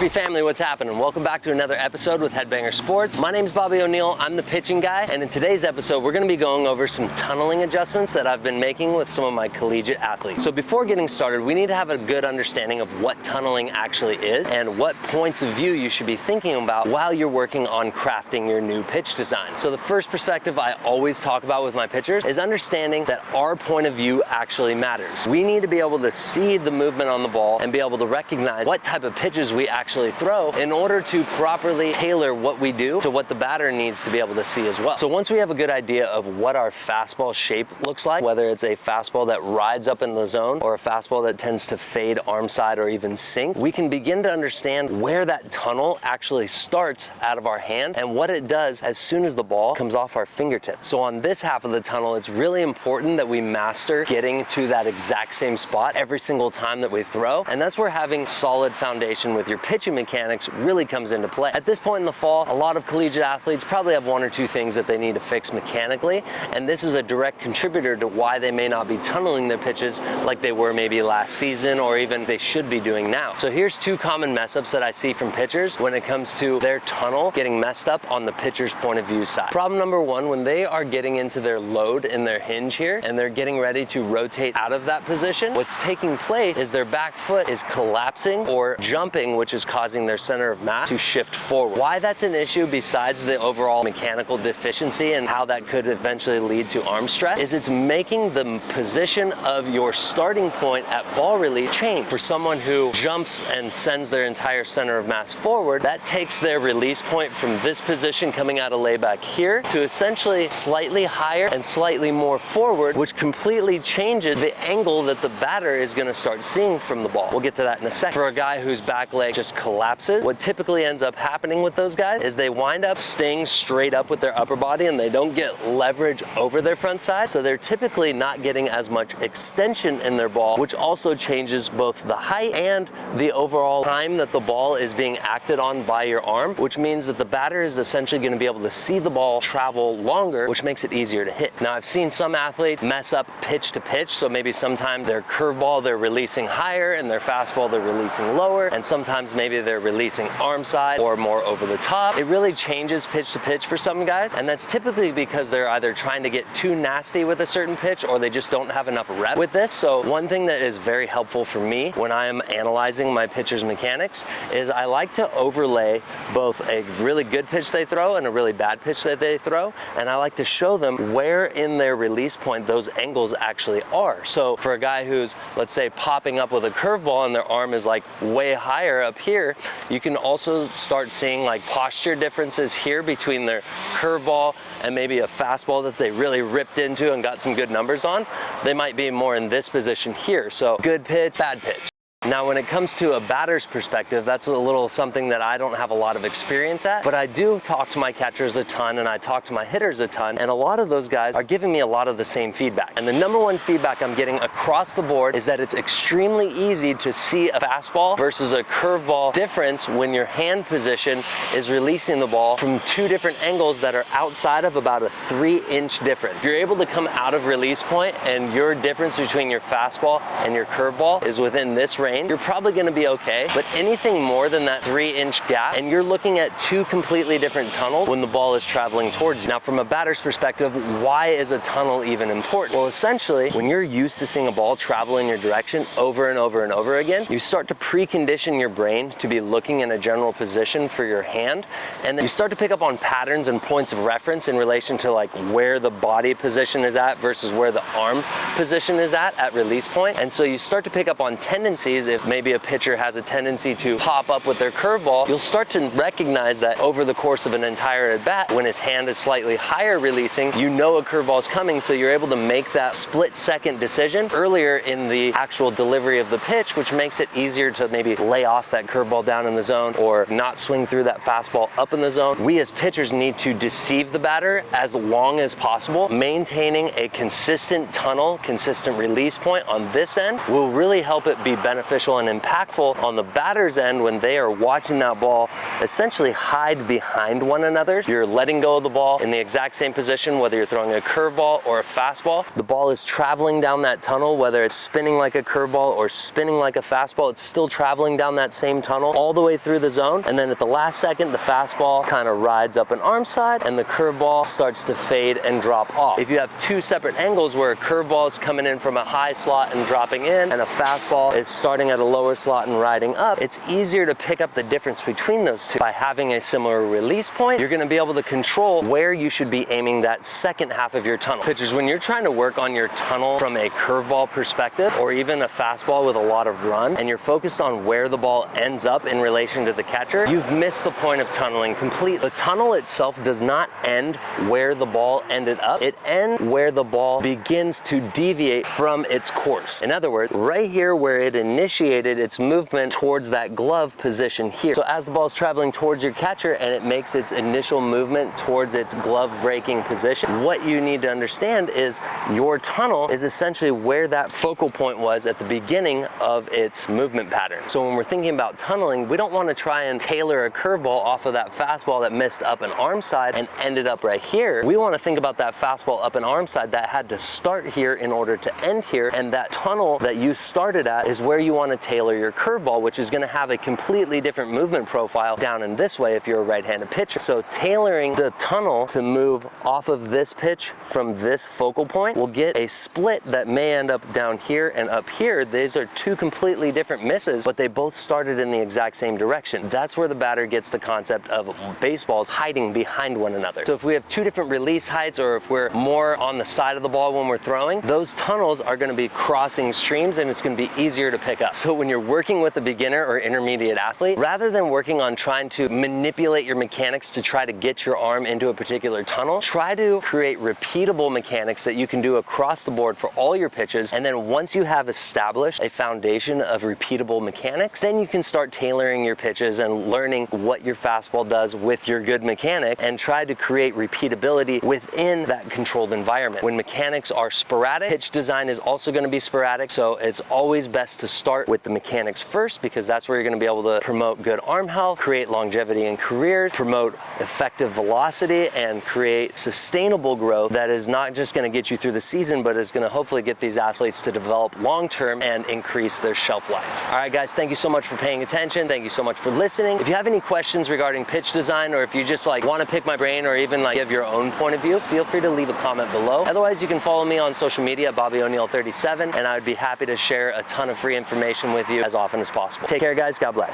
Happy family, what's happening? Welcome back to another episode with Headbangers Sports. My name's Bobby O'Neill, I'm the pitching guy, and in today's episode, we're gonna be going over some tunneling adjustments that I've been making with some of my collegiate athletes. So before getting started, we need to have a good understanding of what tunneling actually is and what points of view you should be thinking about while you're working on crafting your new pitch design. So the first perspective I always talk about with my pitchers is understanding that our point of view actually matters. We need to be able to see the movement on the ball and be able to recognize what type of pitches we actually throw in order to properly tailor what we do to what the batter needs to be able to see as well. So once we have a good idea of what our fastball shape looks like, whether it's a fastball that rides up in the zone or a fastball that tends to fade arm side or even sink, we can begin to understand where that tunnel actually starts out of our hand and what it does as soon as the ball comes off our fingertips. So on this half of the tunnel, it's really important that we master getting to that exact same spot every single time that we throw, and that's where having solid foundation with your pitching mechanics really comes into play. At this point in the fall, a lot of collegiate athletes probably have one or two things that they need to fix mechanically, and this is a direct contributor to why they may not be tunneling their pitches like they were maybe last season or even they should be doing now. So here's two common mess ups that I see from pitchers when it comes to their tunnel getting messed up on the pitcher's point of view side. Problem number one, when they are getting into their load in their hinge here and they're getting ready to rotate out of that position, what's taking place is their back foot is collapsing or jumping, which is causing their center of mass to shift forward. Why that's an issue besides the overall mechanical deficiency and how that could eventually lead to arm stress is it's making the position of your starting point at ball release change. For someone who jumps and sends their entire center of mass forward, that takes their release point from this position coming out of layback here to essentially slightly higher and slightly more forward, which completely changes the angle that the batter is going to start seeing from the ball. We'll get to that in a second. For a guy whose back leg just collapses, what typically ends up happening with those guys is they wind up staying straight up with their upper body and they don't get leverage over their front side, so they're typically not getting as much extension in their ball, which also changes both the height and the overall time that the ball is being acted on by your arm, which means that the batter is essentially going to be able to see the ball travel longer, which makes it easier to hit. Now, I've seen some athletes mess up pitch to pitch, so maybe sometimes their curveball they're releasing higher and their fastball they're releasing lower, and sometimes maybe they're releasing arm side or more over the top. It really changes pitch to pitch for some guys, and that's typically because they're either trying to get too nasty with a certain pitch or they just don't have enough rep with this. So one thing that is very helpful for me when I am analyzing my pitcher's mechanics is I like to overlay both a really good pitch they throw and a really bad pitch that they throw, and I like to show them where in their release point those angles actually are. So for a guy who's, let's say, popping up with a curveball and their arm is like way higher up here, you can also start seeing like posture differences here between their curveball and maybe a fastball that they really ripped into and got some good numbers on. They might be more in this position here. So good pitch, bad pitch. Now, when it comes to a batter's perspective, that's a little something that I don't have a lot of experience at, but I do talk to my catchers a ton and I talk to my hitters a ton, and a lot of those guys are giving me a lot of the same feedback. And the number one feedback I'm getting across the board is that it's extremely easy to see a fastball versus a curveball difference when your hand position is releasing the ball from two different angles that are outside of about a 3-inch difference. If you're able to come out of release point and your difference between your fastball and your curveball is within this range, you're probably going to be okay. But anything more than that 3-inch gap and you're looking at two completely different tunnels when the ball is traveling towards you. Now, from a batter's perspective, why is a tunnel even important? Well, essentially, when you're used to seeing a ball travel in your direction over and over and over again, you start to precondition your brain to be looking in a general position for your hand, and then you start to pick up on patterns and points of reference in relation to like where the body position is at versus where the arm position is at release point. And so you start to pick up on tendencies. If maybe a pitcher has a tendency to pop up with their curveball, you'll start to recognize that over the course of an entire at bat, when his hand is slightly higher releasing, you know a curveball is coming, so you're able to make that split-second decision earlier in the actual delivery of the pitch, which makes it easier to maybe lay off that curveball down in the zone or not swing through that fastball up in the zone. We as pitchers need to deceive the batter as long as possible. Maintaining a consistent tunnel, consistent release point on this end will really help it be beneficial beneficial and impactful on the batter's end when they are watching that ball essentially hide behind one another. You're letting go of the ball in the exact same position, whether you're throwing a curveball or a fastball. The ball is traveling down that tunnel, whether it's spinning like a curveball or spinning like a fastball, it's still traveling down that same tunnel all the way through the zone. And then at the last second, the fastball kind of rides up an arm side and the curveball starts to fade and drop off. If you have two separate angles where a curveball is coming in from a high slot and dropping in, and a fastball is starting at a lower slot and riding up, it's easier to pick up the difference between those two. By having a similar release point, you're gonna be able to control where you should be aiming that second half of your tunnel. Pitchers, when you're trying to work on your tunnel from a curveball perspective, or even a fastball with a lot of run, and you're focused on where the ball ends up in relation to the catcher, you've missed the point of tunneling completely. The tunnel itself does not end where the ball ended up. It ends where the ball begins to deviate from its course. In other words, right here where it initiated its movement towards that glove position here. So as the ball is traveling towards your catcher and it makes its initial movement towards its glove breaking position, what you need to understand is your tunnel is essentially where that focal point was at the beginning of its movement pattern. So when we're thinking about tunneling, we don't want to try and tailor a curveball off of that fastball that missed up an arm side and ended up right here. We want to think about that fastball up an arm side that had to start here in order to end here, and that tunnel that you started at is where you want to tailor your curveball, which is going to have a completely different movement profile down in this way if you're a right-handed pitcher. So tailoring the tunnel to move off of this pitch from this focal point will get a split that may end up down here and up here. These are two completely different misses, but they both started in the exact same direction. That's where the batter gets the concept of baseballs hiding behind one another. So if we have two different release heights, or if we're more on the side of the ball when we're throwing, those tunnels are going to be crossing streams and it's going to be easier to pick up. So when you're working with a beginner or intermediate athlete, rather than working on trying to manipulate your mechanics to try to get your arm into a particular tunnel, try to create repeatable mechanics that you can do across the board for all your pitches. And then once you have established a foundation of repeatable mechanics, then you can start tailoring your pitches and learning what your fastball does with your good mechanic and try to create repeatability within that controlled environment. When mechanics are sporadic, pitch design is also going to be sporadic. So it's always best to start with the mechanics first, because that's where you're going to be able to promote good arm health, create longevity in careers, promote effective velocity, and create sustainable growth that is not just going to get you through the season, but is going to hopefully get these athletes to develop long-term and increase their shelf life. All right, guys, thank you so much for paying attention. Thank you so much for listening. If you have any questions regarding pitch design, or if you just want to pick my brain, or even give your own point of view, feel free to leave a comment below. Otherwise, you can follow me on social media, BobbyO'Neill37, and I would be happy to share a ton of free information with you as often as possible. Take care, guys. God bless.